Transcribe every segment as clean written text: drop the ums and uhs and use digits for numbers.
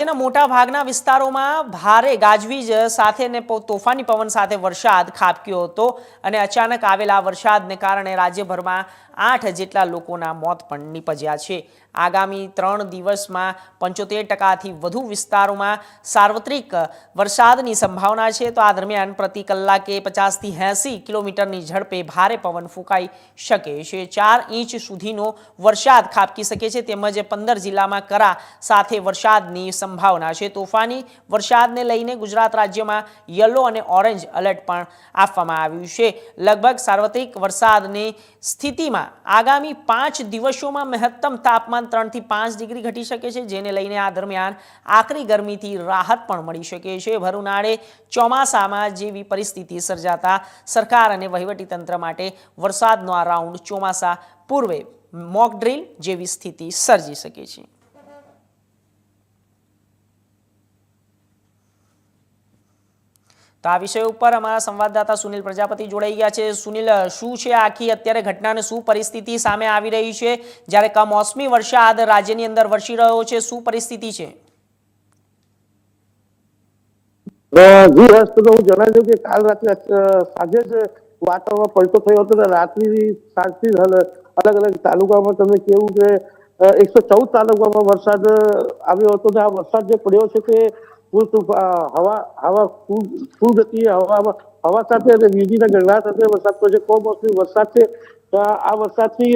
મોટા ભાગના વિસ્તારોમાં ભારે ગાજવીજ સાથે ને તોફાની પવન સાથે વરસાદ ખાબક્યો હતો અને અચાનક આવેલા વરસાદને કારણે રાજ્યભરમાં 8 જેટલા લોકોના મોત પણ નીપજ્યા છે। આગામી 3 દિવસમાં 75% વધુ વિસ્તારોમાં સાર્વત્રિક વરસાદની સંભાવના છે। તો આ દરમિયાન પ્રતિ કલાકે 50 થી 80 કિલોમીટરની ઝડપે ભારે પવન ફૂંકાઈ શકે છે। 4 ઇંચ સુધીનો વરસાદ ખાબકી શકે છે તેમજ 15 જિલ્લામાં કરા સાથે વરસાદની સંભાવના છે। તોફાની વરસાદને લઈને ગુજરાત રાજ્યમાં યલો અને ઓરેન્જ એલર્ટ પણ આપવામાં આવ્યું છે। લગભગ સાર્વત્રિક વરસાદની સ્થિતિમાં આગામી 5 દિવસોમાં મહત્તમ તાપમાન 3 થી 5 ડિગ્રી ઘટી શકે છે, જેને લઈને આ દરમિયાન આકરી ગરમીથી રાહત પણ મળી શકે છે। ભર ઉનાળે ચોમાસામાં જેવી પરિસ્થિતિ સર્જાતા સરકાર અને વહીવટીતંત્ર માટે વરસાદનો આ રાઉન્ડ ચોમાસા પૂર્વે મોક ડ્રીલ જેવી સ્થિતિ સર્જી શકે છે। તો આ વિષય ઉપર અમારા સંવાદદાતા સુનિલ પ્રજાપતિ જોડાઈ ગયા છે। સુનિલ, શું છે આખી અત્યારે ઘટનાને શું પરિસ્થિતિ સામે આવી રહી છે જ્યારે કમોસમી વરસાદ રાજ્યની અંદર વરસી રહ્યો છે, શું પરિસ્થિતિ છે? જી હર્ષ, તો હું જણાવી દઉં કે કાલ રાત્રે સાંજે જ વાતાવરણ પલટો થયો હતો અને રાત્રિની સાંજથી અલગ અલગ તાલુકામાં તમને કેવું કે 114 તાલુકામાં વરસાદ આવ્યો હતો અને આ વરસાદ જે પડ્યો છે તે હવા ફૂલ ગતિએ હવા સાથે અને વીજળીના ગરગડાટ સાથે વરસાદ પડ્યો છે। કમોસમી વરસાદ છે। આ વરસાદથી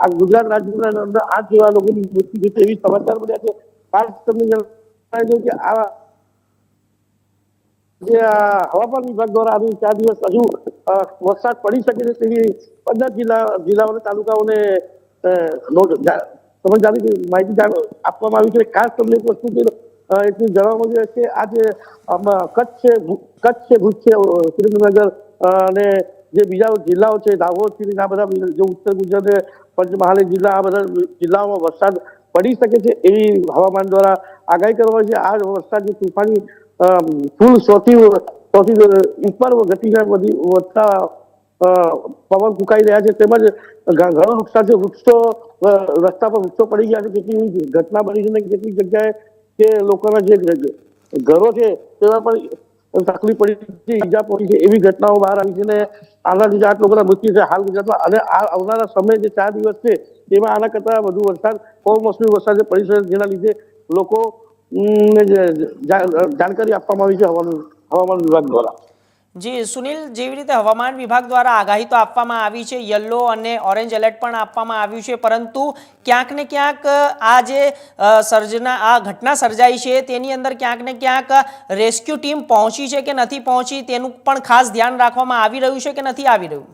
આ ગુજરાત રાજ્યના અંદર 8 જેવા લોકોની મૃત્યુ થઈ છે એવી સમાચાર મળ્યા છે। ખાસ તમને જણાવી દઉં કે આ જે હવામાન વિભાગ દ્વારા આવી 4 દિવસ હજુ વરસાદ પડી શકે છે તેવી 15 જિલ્લાઓ અને તાલુકાઓને માહિતી આપવામાં આવી છે। ખાસ તમને એક વસ્તુ એટલું જણાવવામાં આવ્યું છે કે આજે કચ્છ છે, ભુજ છે, સુરેન્દ્રનગર અને જે બીજા જિલ્લાઓ છે દાહોદ થી આ બધા જે ઉત્તર ગુજરાત પંચમહાલ જિલ્લા આ બધા જિલ્લાઓમાં વરસાદ પડી શકે છે એવી હવામાન દ્વારા આગાહી કરવામાં આવી છે। આ વરસાદની તોફાની ફૂલ સૌથી ઉપર ગતિના વધતા પવન ફૂંકાઈ રહ્યા છે તેમજ ઘણું નુકસાન છે। વૃક્ષો રસ્તા પર વૃક્ષો પડી ગયા છે, કેટલી ઘટના બની છે ને કેટલીક જગ્યાએ કે લોકોના જે ઘરો છે તેમાં પણ તકલીફ પડી છે, ઈજા પડી છે એવી ઘટનાઓ બહાર આવી છે ને આના લીધે 8 લોકોના મૃત્યુ છે હાલ ગુજરાતમાં। અને આવનારા સમય જે 4 દિવસ છે તેમાં આના કરતા વધુ વરસાદ કમોસમી વરસાદ પડી શકે જેના લીધે લોકો જાણકારી આપવામાં આવી છે હવામાન વિભાગ દ્વારા। જી સુનિલ, જેવી રીતે હવામાન વિભાગ દ્વારા આગાહી તો આપવામાં આવી છે, યલો અને ઓરેન્જ એલર્ટ પણ આપવામાં આવ્યું છે, પરંતુ ક્યાંક ને ક્યાંક આ જે ઘટના સર્જાઈ છે તેની અંદર ક્યાંક ને ક્યાંક રેસ્ક્યુ ટીમ પહોંચી છે કે નથી પહોંચી તેનું પણ ખાસ ધ્યાન રાખવામાં આવી રહ્યું છે કે નથી આવી રહ્યું?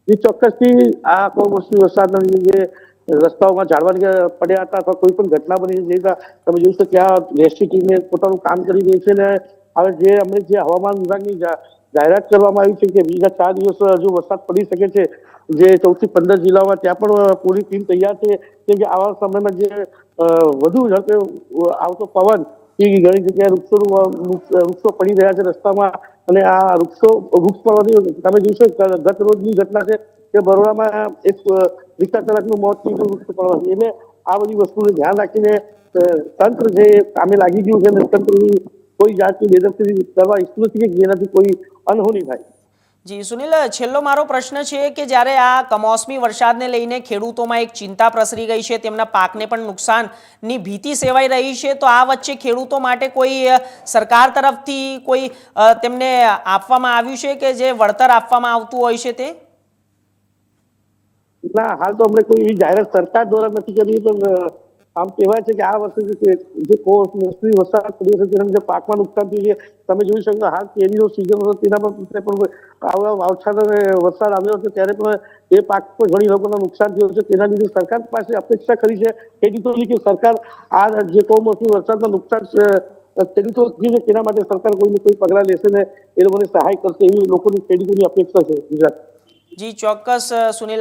ચોક્કસથી આ કમોસમી વરસાદના લીધે રસ્તાઓમાં ઝાડવા પડ્યા હતા અથવા કોઈ પણ ઘટના બની છે તમે જોઈ શકો કે આ રેસ્ક્યુ ટીમે પોતાનું કામ કરી રહી છે ને હવે જે હવામાન વિભાગની જાહેરાત કરવામાં આવી છે કે બીજા 4 દિવસ હજુ વરસાદ પડી શકે છે જે 14 થી 15 જિલ્લાઓમાં ત્યાં પણ પૂરી ટીમ તૈયાર છે કે આવા સમયમાં જે વધુ ઝડપે આવતો પવન એ ઘણી જગ્યાએ વૃક્ષો પડી રહ્યા છે રસ્તામાં અને આ વૃક્ષ પડવાથી તમે જોશો ગત રોજની ઘટના છે કે બરોડામાં એક રિક્ષા ચાલકનું મોત થયું હતું વૃક્ષ પડવાથી। એટલે આ બધી વસ્તુને ધ્યાન રાખીને તંત્ર જે કામે લાગી ગયું છે અને તંત્રની કોઈ જાતની બેદરકારી કરવા ઈચ્છતું નથી કે જેનાથી કોઈ અનહોની થાય। જી સુનિલ, છેલ્લો મારો પ્રશ્ન છે કે જ્યારે આ કમોસમી વરસાદને લઈને ખેડૂતોમાં એક ચિંતા પ્રસરી ગઈ છે, તેમના પાકને પણ નુકસાનની ભીતિ સેવાઈ રહી છે, તો આ વચ્ચે ખેડૂતો માટે કોઈ સરકાર તરફથી કોઈ તેમને આપવામાં આવ્યું છે કે જે વળતર આપવામાં આવતું હોય છે તે? ના, હાલ તો અમને કોઈ એવી જાહેરાત સરકાર દ્વારા નથી કરી પણ આમ કહેવાય છે કે આ વર્ષે જે કમોસમી વરસાદ પડ્યો છે તેના લીધે પાકમાં નુકસાન થયું છે। તમે જોઈ શકો હાલ કેરીનો સિઝન હતો તેના પણ માવઠા અને વરસાદ આવ્યો હતો ત્યારે પણ એ પાક પર ઘણી લોકોને નુકસાન થયું છે। તેના લીધે સરકાર પાસે અપેક્ષા કરી છે ખેડૂતોની કે સરકાર આ જે કમોસમી વરસાદમાં નુકસાન ખેડૂતો છે તેના માટે સરકાર કોઈને કોઈ પગલાં લેશે ને એ લોકોને સહાય કરશે એવી લોકોની ખેડૂતોની અપેક્ષા છે ગુજરાત। જી ચોક્કસ સુનિલ।